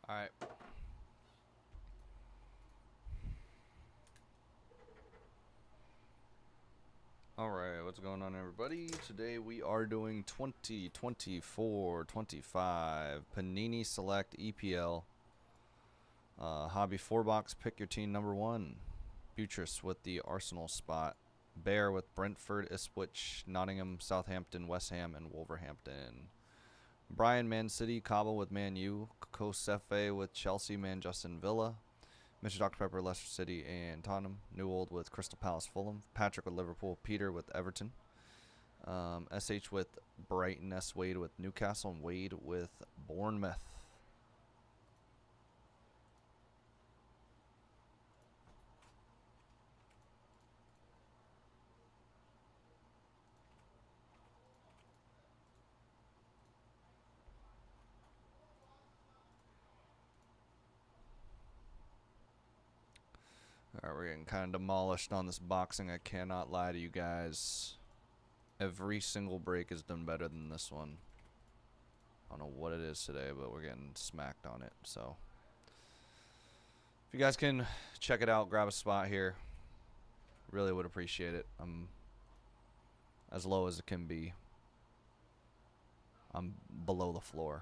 All right. All right, what's going on, everybody? Today we are doing 2024-25 Panini Select EPL. Hobby 4-box, pick your team number 1. Buttress with the Arsenal spot. Bear with Brentford, Ipswich, Nottingham, Southampton, West Ham, and Wolverhampton. Brian Man City, Cobble with Man U. Kosefe with Chelsea, Manchester Villa. Mr. Dr. Pepper, Leicester City, and Tottenham. Newold with Crystal Palace, Fulham. Patrick with Liverpool. Peter with Everton. SH with Brighton. S. Wade with Newcastle. And Wade with Bournemouth. Alright, we're getting kind of demolished on this boxing. I cannot lie to you guys. Every single break is done better than this one. I don't know what it is today, but we're getting smacked on it. So, if you guys can check it out, grab a spot here. Really would appreciate it. I'm as low as it can be. I'm below the floor.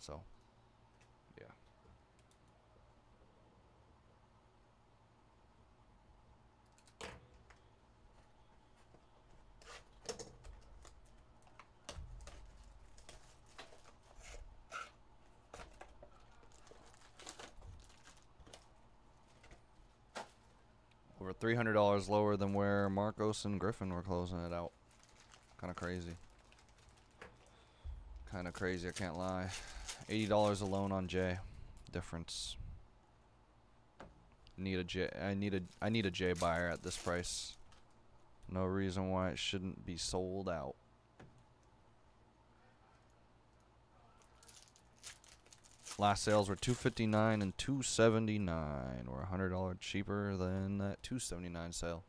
So, yeah. Over $300 lower than where Marcos and Griffin were closing it out. Kind of crazy. Kind of crazy, I can't lie. $80 alone on J. Difference. I need a J buyer at this price. No reason why it shouldn't be sold out. Last sales were $259 and $279. We're $100 cheaper than that $279 sale.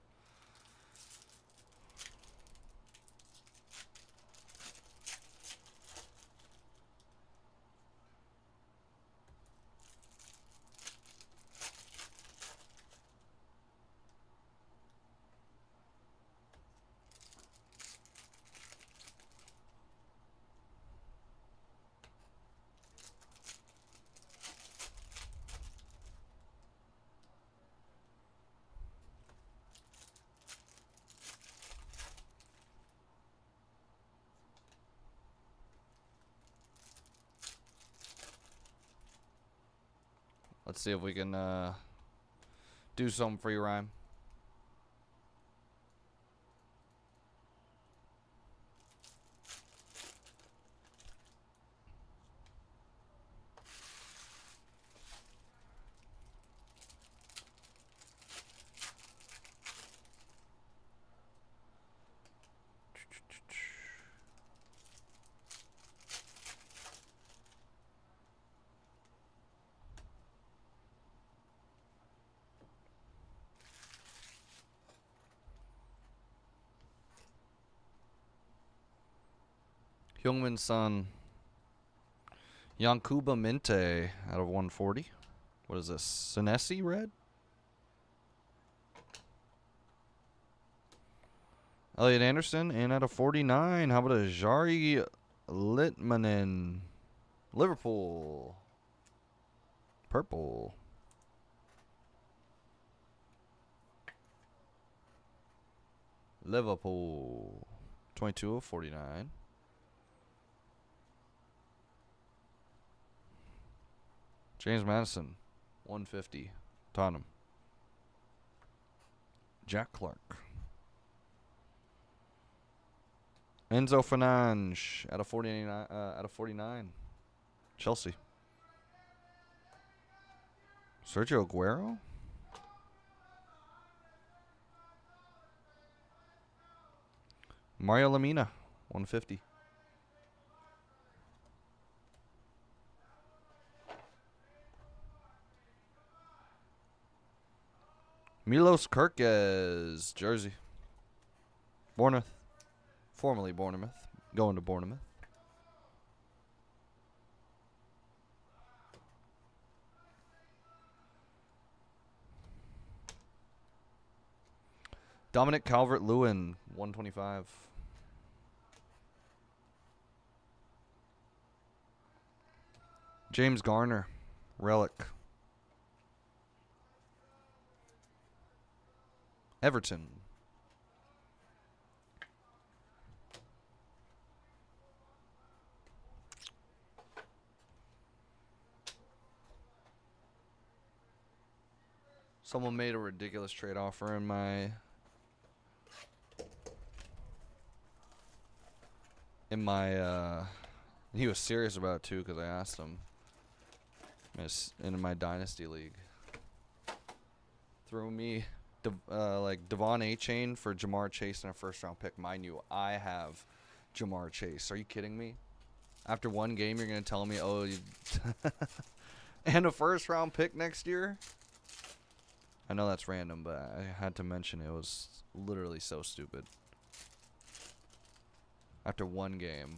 Let's see if we can do something for you, Rhyme. Hyungmin Sun. Yankuba Minte out of 140. What is this? Senesi red? Elliot Anderson, and out of 49, how about a Jari Litmanen? Liverpool. Purple. Liverpool. 22 of 49. James Madison, 150. Tottenham. Jack Clark. Enzo Fernandes out of 49. Chelsea. Sergio Aguero. Mario Lemina, 150. Milos Kerkez, jersey. Bournemouth. Formerly Bournemouth. Going to Bournemouth. Dominic Calvert-Lewin, 125. James Garner, relic. Everton. Someone made a ridiculous trade offer in my he was serious about it too because I asked him in my dynasty league. Threw me like Devon A-Chain for Jamar Chase and a first-round pick. Mind you, I have Jamar Chase. Are you kidding me? After one game, you're going to tell me, oh, and a first-round pick next year? I know that's random, but I had to mention it was literally so stupid. After one game.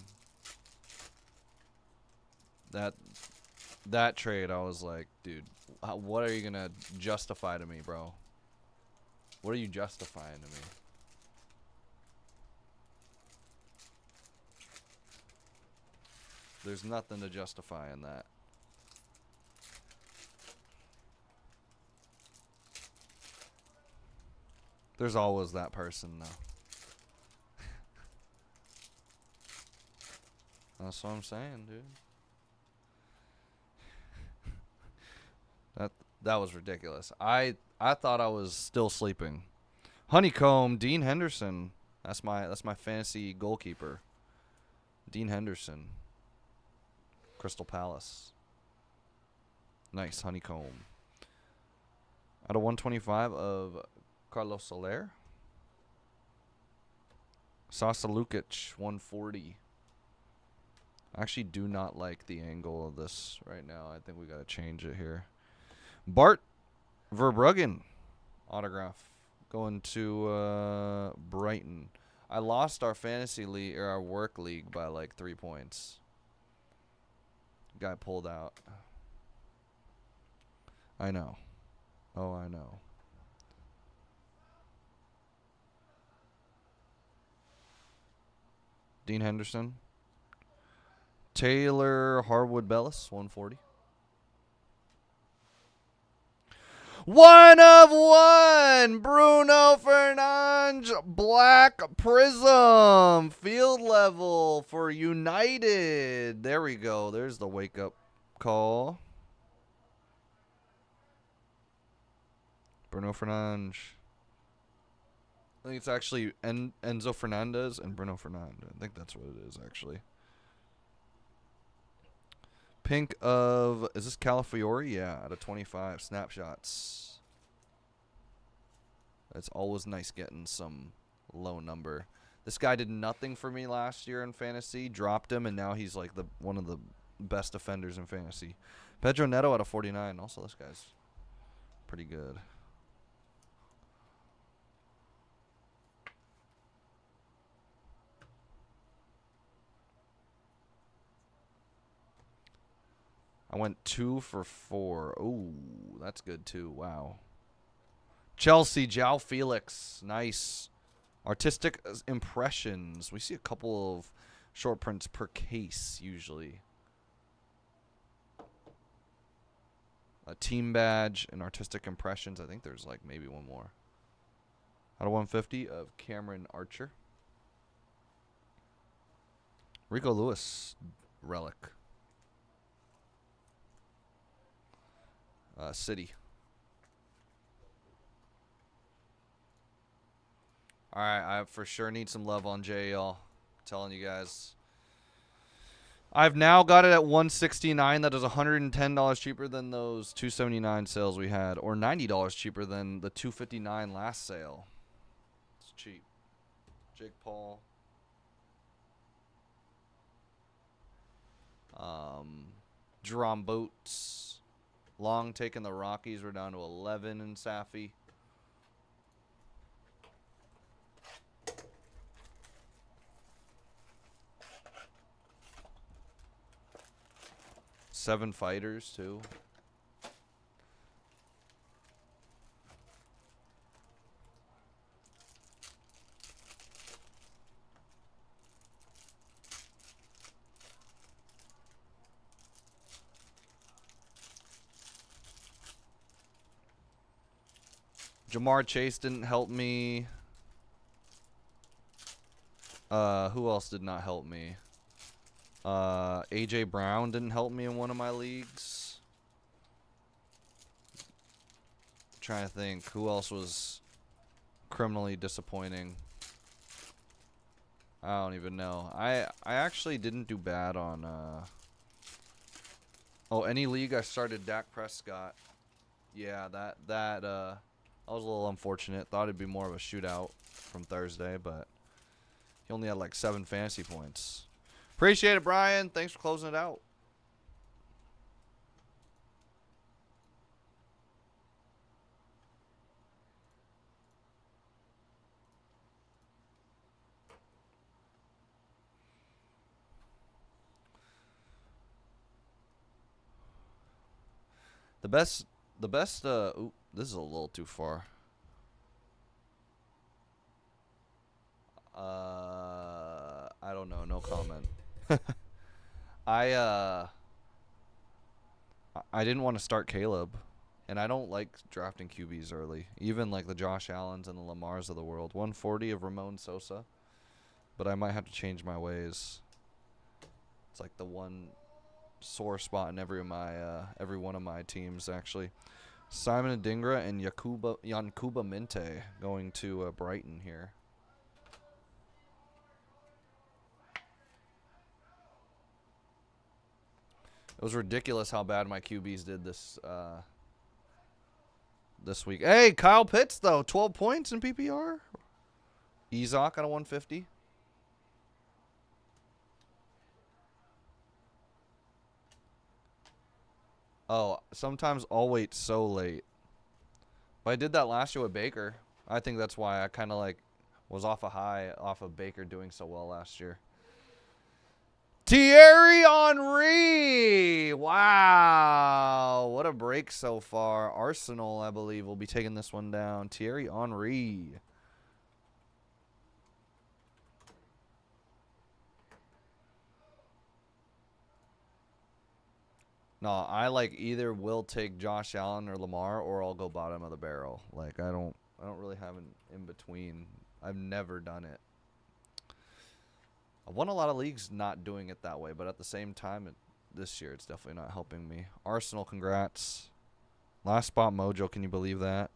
That trade, I was like, dude, what are you going to justify to me, bro? What are you justifying to me? There's nothing to justify in that. There's always that person, though. That's what I'm saying, dude. That was ridiculous. I thought I was still sleeping. Honeycomb, Dean Henderson. That's my fantasy goalkeeper. Dean Henderson. Crystal Palace. Nice, Honeycomb. Out of 125 of Carlos Soler. Sasa Lukic, 140. I actually do not like the angle of this right now. I think we got to change it here. Bart Verbruggen autograph going to Brighton. I lost our fantasy league or our work league by like 3 points. Guy pulled out. I know. Oh, I know. Dean Henderson. Taylor Harwood Bellis, 140. 1 of 1! Bruno Fernandes, Black Prism. Field level for United. There we go. There's the wake-up call. Bruno Fernandes. I think it's actually Enzo Fernandez and Bruno Fernandes. I think that's what it is, actually. Pink of, is this Calafiori? Yeah, out of 25 snapshots. It's always nice getting some low number. This guy did nothing for me last year in fantasy. Dropped him, and now he's like one of the best defenders in fantasy. Pedro Neto out of 49. Also, this guy's pretty good. I went 2 for 4. Ooh, that's good too. Wow. Chelsea, João Felix. Nice. Artistic impressions. We see a couple of short prints per case usually. A team badge and artistic impressions. I think there's like maybe one more. Out of 150 of Cameron Archer. Rico Lewis. Relic. City. All right, I for sure need some love on JL. Telling you guys. I've now got it at $169. That is $110 cheaper than those $279 sales we had, or $90 cheaper than the $259 last sale. It's cheap. Jake Paul. Jerome Boats. Long taking the Rockies. We're down to 11 in Safi. Seven fighters, too. Jamar Chase didn't help me. Who else did not help me? AJ Brown didn't help me in one of my leagues. I'm trying to think who else was criminally disappointing. I don't even know. I actually didn't do bad on any league I started Dak Prescott. Yeah, that was a little unfortunate. Thought it'd be more of a shootout from Thursday, but he only had like 7 fantasy points. Appreciate it, Brian. Thanks for closing it out. The best ooh, this is a little too far. I don't know, no comment. I didn't want to start Caleb, and I don't like drafting QBs early. Even like the Josh Allens and the Lamars of the world. 140 of Ramon Sosa, but I might have to change my ways. It's like the one sore spot in every one of my teams actually. Simon Adingra and Yankuba Minte going to Brighton here. It was ridiculous how bad my QBs did this week. Hey, Kyle Pitts though, 12 points in PPR. Ezok on a 150. Oh, sometimes I'll wait so late. But I did that last year with Baker. I think that's why I kind of like was off a high off of Baker doing so well last year. Thierry Henry! Wow. What a break so far. Arsenal, I believe, will be taking this one down. Thierry Henry. No, I like either will take Josh Allen or Lamar, or I'll go bottom of the barrel. Like I don't really have an in between. I've never done it. I won a lot of leagues not doing it that way, but at the same time, this year it's definitely not helping me. Arsenal, congrats. Last spot mojo, can you believe that?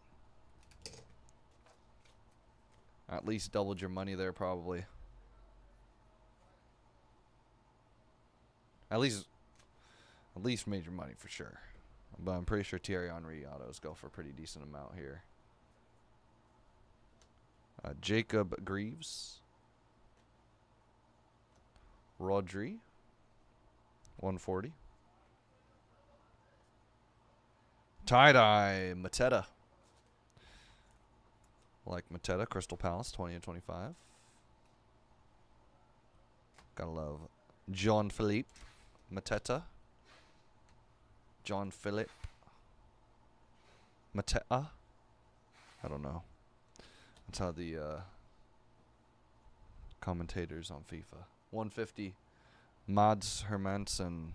At least doubled your money there, probably. At least made your money for sure. But I'm pretty sure Thierry Henry autos go for a pretty decent amount here. Jacob Greaves. Rodri. 140. Tie-dye. Mateta. Like Mateta. Crystal Palace. 20 and 25. Gotta love John Philippe Mateta. John Philip Mateta. I don't know. That's how the commentators on FIFA. 150. Mads Hermansen.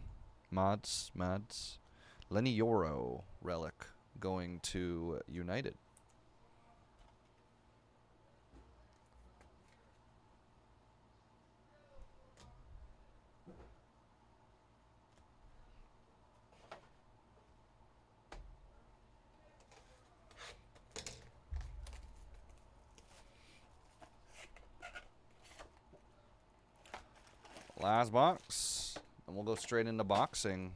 Mads. Lenny Yoro relic going to United. Last box, and we'll go straight into boxing.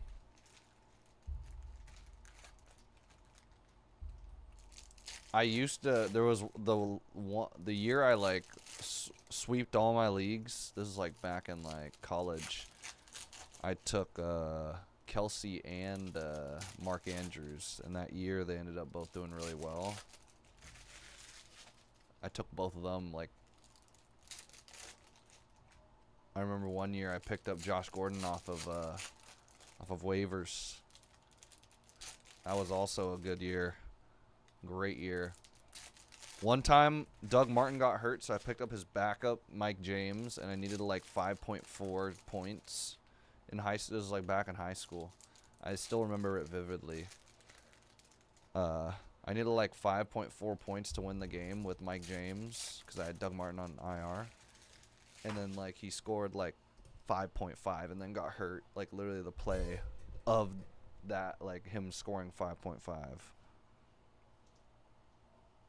I used to. There was the year I like sweeped all my leagues. This is like back in like college. I took Kelsey and Mark Andrews, and that year they ended up both doing really well. I took both of them like. I remember one year I picked up Josh Gordon off of waivers. That was also a good year. Great year. One time Doug Martin got hurt, so I picked up his backup, Mike James, and I needed like 5.4 points in high school. This was like back in high school. I still remember it vividly. I I needed like 5.4 points to win the game with Mike James because I had Doug Martin on IR. And then like he scored like 5.5 and then got hurt. Like literally the play of that, like him scoring 5.5.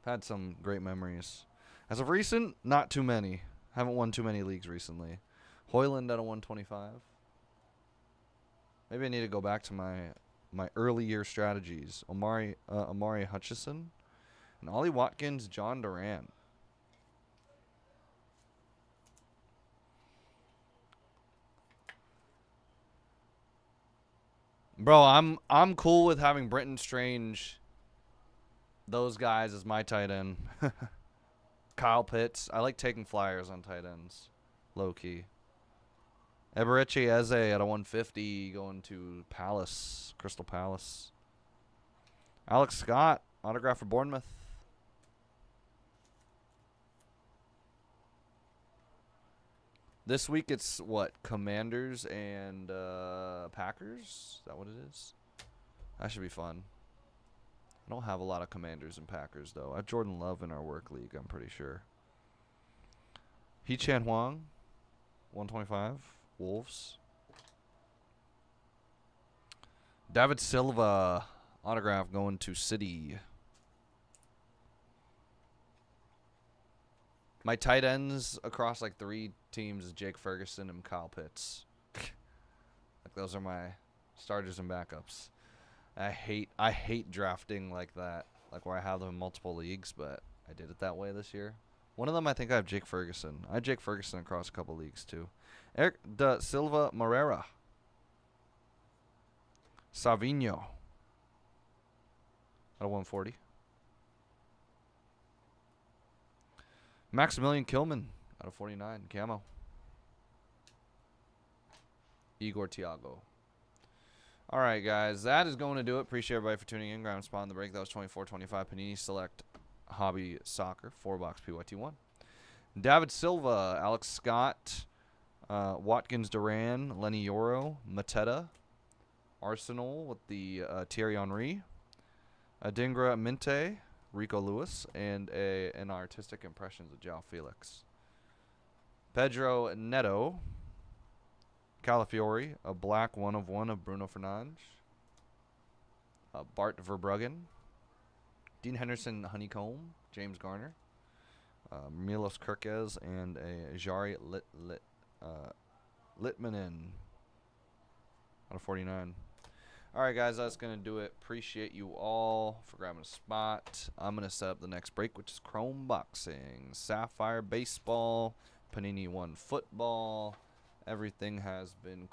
Had some great memories. As of recent, not too many. Haven't won too many leagues recently. Hoyland at a 125. Maybe I need to go back to my early year strategies. Amari Hutchison, and Ollie Watkins, John Duran. Bro, I'm cool with having Brenton Strange, those guys as my tight end. Kyle Pitts. I like taking flyers on tight ends. Low key. Eberechi Eze at a 150 going to Palace, Crystal Palace. Alex Scott, autograph for Bournemouth. This week it's what? Commanders and Packers? Is that what it is? That should be fun. I don't have a lot of Commanders and Packers, though. I have Jordan Love in our work league, I'm pretty sure. Hee-Chan Huang, 125, Wolves. David Silva, autograph going to City. My tight ends across like 3 teams is Jake Ferguson and Kyle Pitts. Like those are my starters and backups. I hate drafting like that, like where I have them in multiple leagues, but I did it that way this year. One of them I think I have Jake Ferguson. I have Jake Ferguson across a couple leagues too. Eric da Silva Moreira. Savinho. At a 140. Maximilian Kilman out of 49. Camo. Igor Thiago. All right, guys. That is going to do it. Appreciate everybody for tuning in. Ground Spot on the break. That was 24-25. Panini Select Hobby Soccer. 4-box PYT1. David Silva. Alex Scott. Watkins Duran. Lenny Yoro. Mateta. Arsenal with the Thierry Henry. Adingra Minte. Rico Lewis, and an artistic impressions of João Felix. Pedro Neto, Calafiori, a black 1/1 of Bruno Fernandes. Bart Verbruggen, Dean Henderson Honeycomb, James Garner, Milos Kerkez, and a Jari Litmanen out of 49. All right, guys, that's going to do it. Appreciate you all for grabbing a spot. I'm going to set up the next break, which is Chrome Boxing, Sapphire Baseball, Panini 1 Football. Everything has been